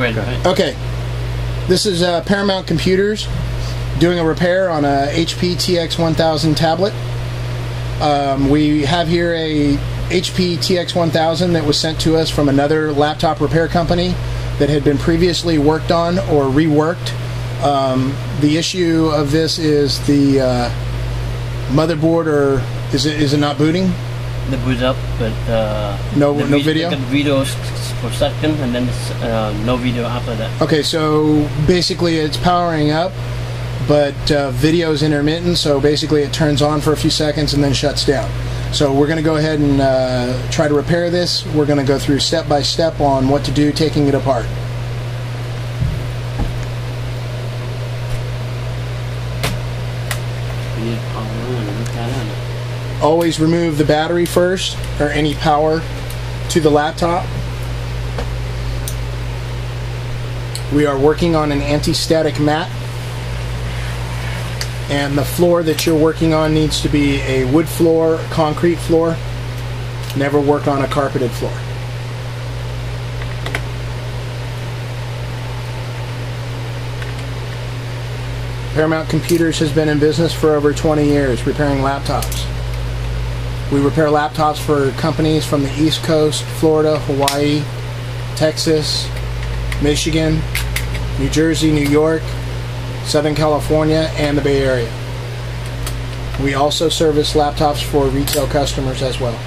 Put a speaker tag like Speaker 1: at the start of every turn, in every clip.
Speaker 1: Okay, this is Paramount Computers doing a repair on a HP TX1000 tablet. We have here a HP TX1000 that was sent to us from another laptop repair company that had been previously worked on or reworked. The issue of this is the motherboard, or is it not booting?
Speaker 2: The boot up, but
Speaker 1: no video.
Speaker 2: The video for a second, and then no video after that.
Speaker 1: Okay, so basically it's powering up, but video is intermittent. So basically it turns on for a few seconds and then shuts down. So we're going to go ahead and try to repair this. We're going to go through step by step on what to do, taking it apart. Always remove the battery first, or any power to the laptop. We are working on an anti-static mat, and the floor that you're working on needs to be a wood floor, concrete floor. Never work on a carpeted floor. Paramount Computers has been in business for over 20 years repairing laptops. We repair laptops for companies from the East Coast, Florida, Hawaii, Texas, Michigan, New Jersey, New York, Southern California, and the Bay Area. We also service laptops for retail customers as well.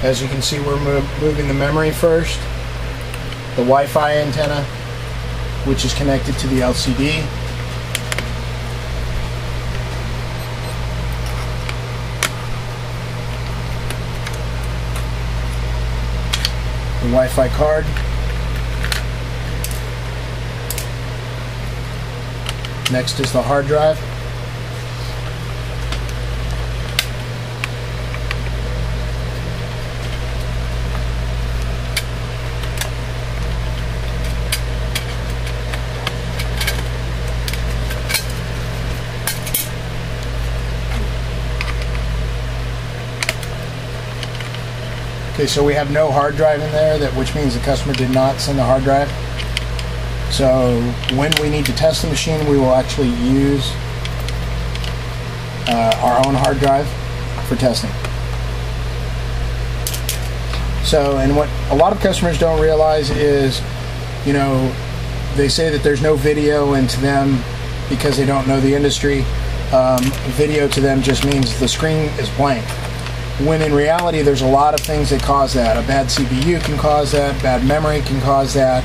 Speaker 1: As you can see, we're moving the memory first, the Wi-Fi antenna, which is connected to the LCD, the Wi-Fi card, next is the hard drive, okay, so we have no hard drive in there, which means the customer did not send the hard drive. So when we need to test the machine, we will actually use our own hard drive for testing. So, and what a lot of customers don't realize is, you know, they say that there's no video, and to them, because they don't know the industry, video to them just means the screen is blank. When in reality, there's a lot of things that cause that. A bad CPU can cause that, bad memory can cause that,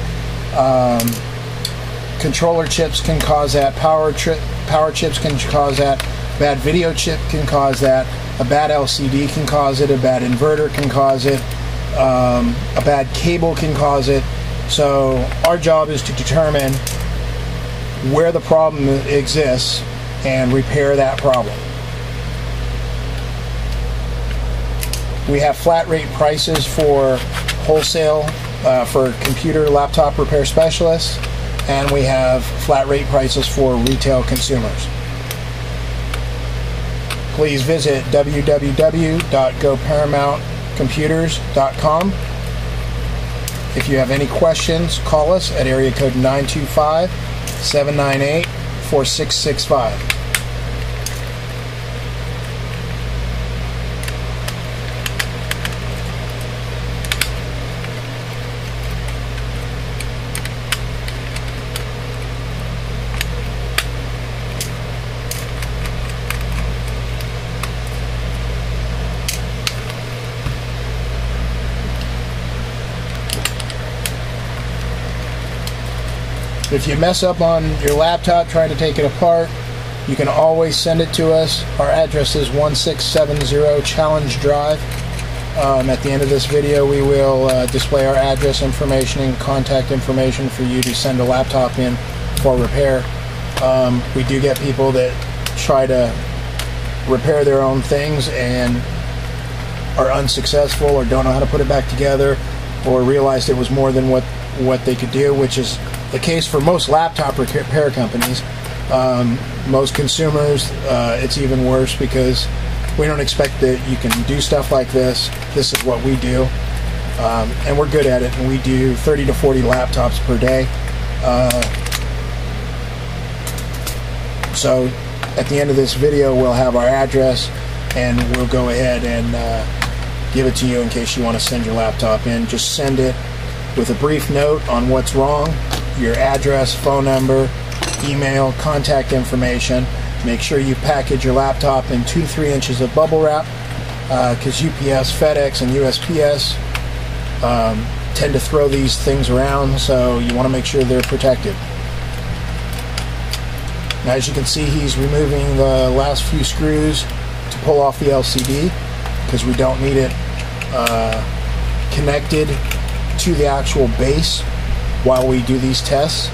Speaker 1: controller chips can cause that, power chips can cause that, bad video chip can cause that, a bad LCD can cause it, a bad inverter can cause it, a bad cable can cause it. So our job is to determine where the problem exists and repair that problem. We have flat rate prices for wholesale for computer laptop repair specialists, and we have flat rate prices for retail consumers. Please visit www.goparamountcomputers.com. If you have any questions, call us at area code 925-798-4665. If you mess up on your laptop trying to take it apart, you can always send it to us. Our address is 1670 Challenge Drive. At the end of this video, we will display our address information and contact information for you to send a laptop in for repair. We do get people that try to repair their own things and are unsuccessful, or don't know how to put it back together, or realized it was more than what what they could do, which is the case for most laptop repair companies. Most consumers, it's even worse because we don't expect that you can do stuff like this. This is what we do, and we're good at it, and we do 30 to 40 laptops per day. So at the end of this video, we'll have our address, and we'll go ahead and give it to you in case you want to send your laptop in. Just send it with a brief note on what's wrong, your address, phone number, email, contact information. Make sure you package your laptop in 2 to 3 inches of bubble wrap, because UPS, FedEx, and USPS tend to throw these things around, so you want to make sure they're protected. Now, as you can see, he's removing the last few screws to pull off the LCD, because we don't need it connected to the actual base while we do these tests.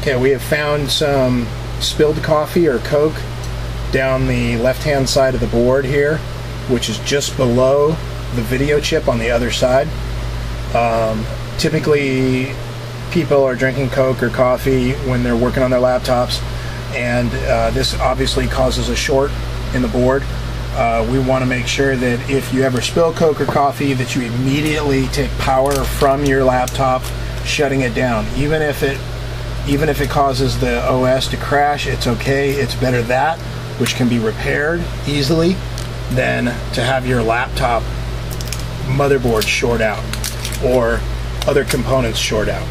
Speaker 1: Okay, we have found some spilled coffee or Coke down the left-hand side of the board here, which is just below the video chip on the other side. Typically, people are drinking Coke or coffee when they're working on their laptops, and this obviously causes a short in the board. We want to make sure that if you ever spill Coke or coffee, that you immediately take power from your laptop, shutting it down. Even if it causes the OS to crash, it's okay. It's better that, which can be repaired easily, than to have your laptop motherboard short out or other components short out.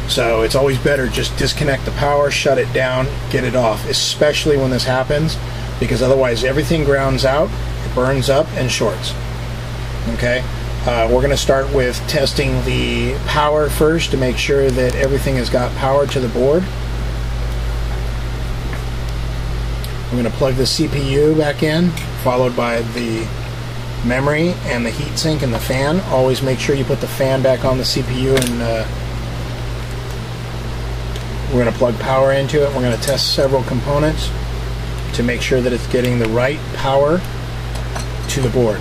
Speaker 1: So it's always better just disconnect the power, shut it down, get it off, especially when this happens, because otherwise everything grounds out, it burns up and shorts. Okay? We're going to start with testing the power first to make sure that everything has got power to the board. I'm going to plug the CPU back in, followed by the memory and the heatsink and the fan. Always make sure you put the fan back on the CPU, and we're going to plug power into it. We're going to test several components to make sure that it's getting the right power to the board.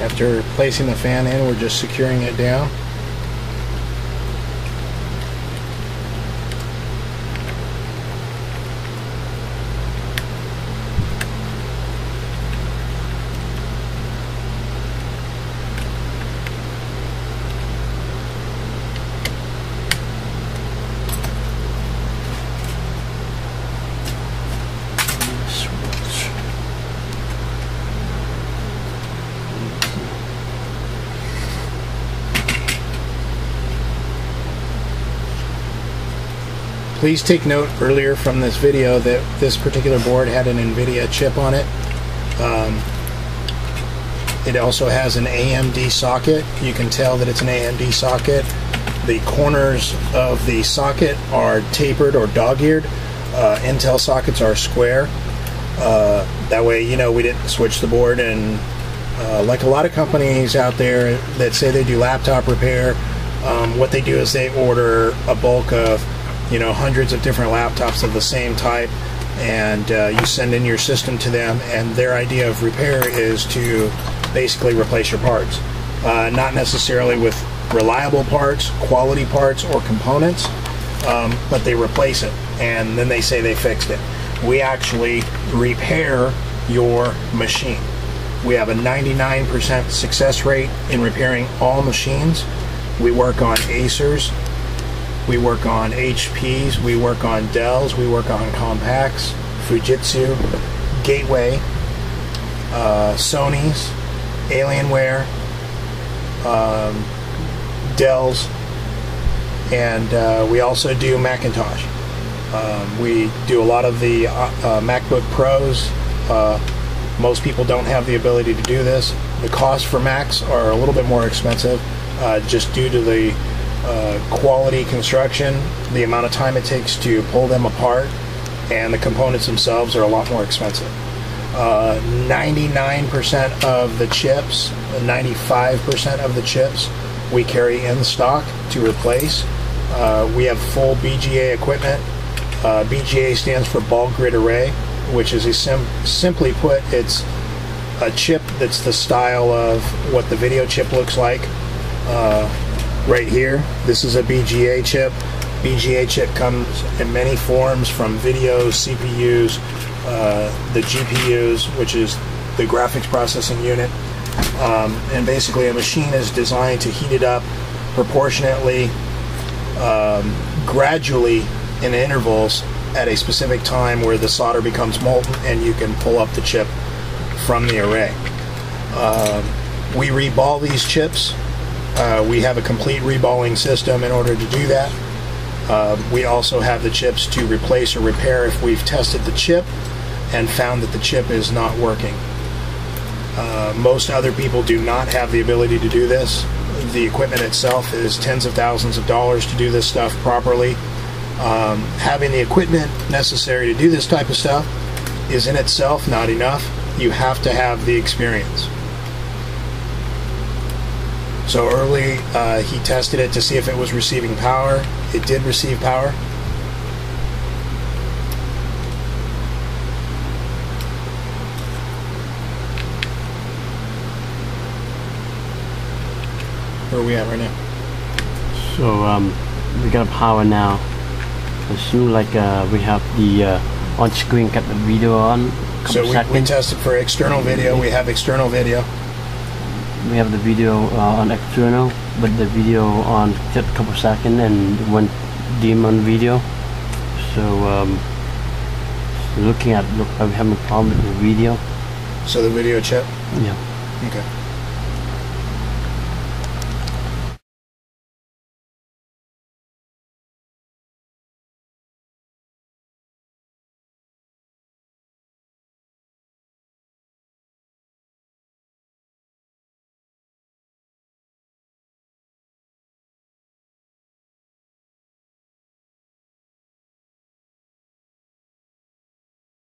Speaker 1: After placing the fan in, we're just securing it down. Please take note earlier from this video that this particular board had an NVIDIA chip on it. It also has an AMD socket. You can tell that it's an AMD socket. The corners of the socket are tapered or dog-eared. Intel sockets are square. That way, you know, we didn't switch the board. And like a lot of companies out there that say they do laptop repair, what they do is they order a bulk of, you know, hundreds of different laptops of the same type, and you send in your system to them, and their idea of repair is to basically replace your parts. Not necessarily with reliable parts, quality parts, or components, but they replace it, and then they say they fixed it. We actually repair your machine. We have a 99% success rate in repairing all machines. We work on Acers, we work on HPs, we work on Dells, we work on Compacts, Fujitsu, Gateway, Sony's, Alienware, Dells, and we also do Macintosh. We do a lot of the MacBook Pros. Most people don't have the ability to do this. The costs for Macs are a little bit more expensive just due to the quality construction, the amount of time it takes to pull them apart, and the components themselves are a lot more expensive. 99% of the chips, 95% of the chips we carry in stock to replace. We have full BGA equipment. BGA stands for bulk grid array, which is simply put, it's a chip that's the style of what the video chip looks like. Right here, this is a BGA chip. BGA chip comes in many forms, from videos, CPUs, the GPUs, which is the graphics processing unit, and basically a machine is designed to heat it up proportionately, gradually in intervals at a specific time where the solder becomes molten and you can pull up the chip from the array. We reball these chips. We have a complete reballing system in order to do that. We also have the chips to replace or repair if we've tested the chip and found that the chip is not working. Most other people do not have the ability to do this. The equipment itself is tens of thousands of dollars to do this stuff properly. Having the equipment necessary to do this type of stuff is in itself not enough. You have to have the experience. So early, he tested it to see if it was receiving power. It did receive power. Where are we at right now?
Speaker 2: So we got power now. As soon like we have the on screen, got the video on.
Speaker 1: So we tested for external video. We have external video.
Speaker 2: We have the video on external, but the video on just a couple seconds and one dim on video. So looking at, we have a problem with the video.
Speaker 1: So the video chip?
Speaker 2: Yeah.
Speaker 1: Okay.